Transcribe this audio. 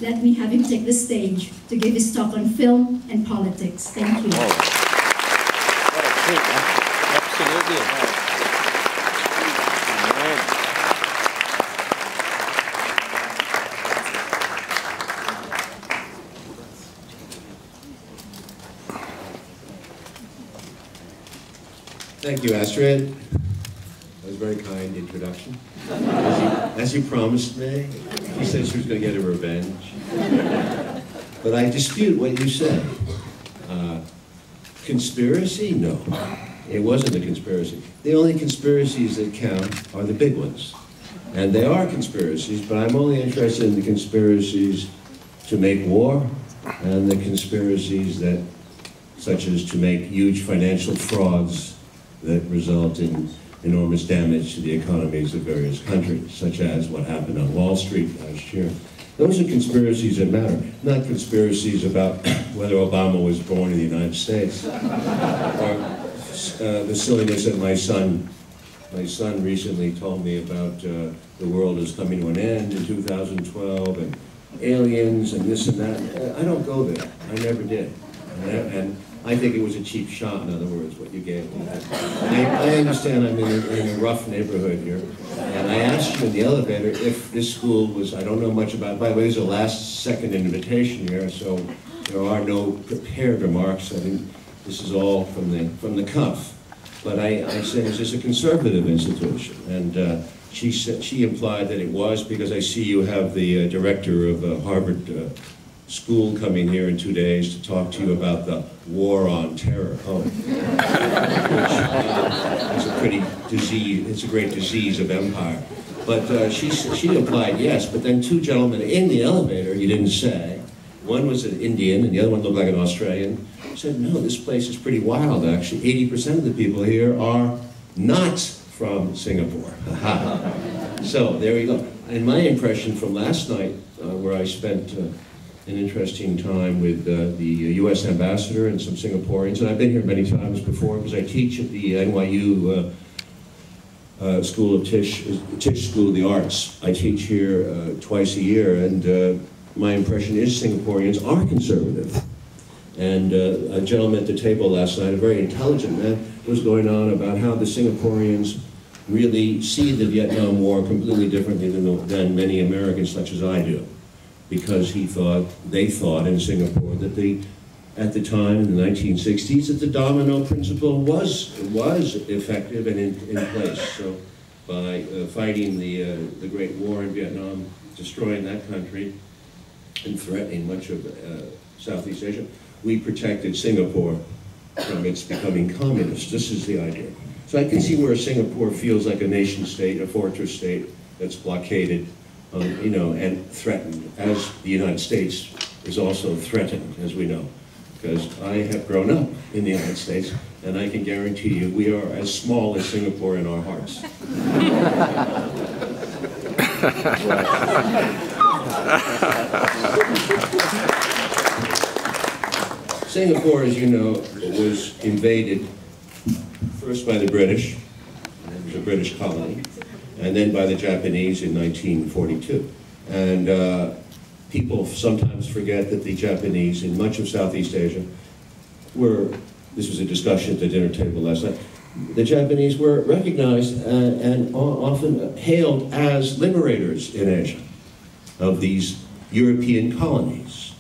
let me have him take the stage to give his talk on film and politics. Thank you. Oh. What a treat, huh? Absolutely. Thank you, Astrid. That was a very kind introduction. As you promised me, she said she was going to get her revenge. But I dispute what you said. Conspiracy? No. It wasn't a conspiracy. The only conspiracies that count are the big ones. And they are conspiracies, but I'm only interested in the conspiracies to make war and the conspiracies that, such as to make huge financial frauds that result in enormous damage to the economies of various countries, such as what happened on Wall Street last year. Those are conspiracies that matter, not conspiracies about whether Obama was born in the United States, or the silliness that my son recently told me about the world is coming to an end in 2012, and aliens and this and that. I don't go there. I never did. And I think it was a cheap shot, in other words, what you gave me. I understand I'm in a rough neighborhood here, and I asked you in the elevator if this school was, I don't know much about, by the way, this is a last-second invitation here, so there are no prepared remarks. I think this is all from the cuff. But I said, is this a conservative institution? And she implied that it was, because I see you have the director of Harvard School coming here in 2 days to talk to you about the war on terror, which is a pretty disease, it's a great disease of empire. But she implied yes, but then two gentlemen in the elevator, you didn't say, one was an Indian and the other one looked like an Australian, said, no, this place is pretty wild actually. 80% of the people here are not from Singapore. So there you go. And my impression from last night, where I spent an interesting time with the U.S. ambassador and some Singaporeans, and I've been here many times before because I teach at the NYU School of Tisch School of the Arts. I teach here twice a year, and my impression is Singaporeans are conservative. And a gentleman at the table last night, a very intelligent man, was going on about how the Singaporeans really see the Vietnam War completely differently than many Americans, such as I do. Because they thought in Singapore that at the time in the 1960s that the domino principle was effective and in place. So by fighting the Great War in Vietnam, destroying that country, and threatening much of Southeast Asia, we protected Singapore from its becoming communist. This is the idea. So I can see where Singapore feels like a nation state, a fortress state that's blockaded. You know, and threatened, as the United States is also threatened, as we know. Because I have grown up in the United States, and I can guarantee you we are as small as Singapore in our hearts. Singapore, as you know, was invaded first by the British, and it was a British colony, and then by the Japanese in 1942. And people sometimes forget that the Japanese in much of Southeast Asia this was a discussion at the dinner table last night, the Japanese were recognized and often hailed as liberators in Asia of these European colonies.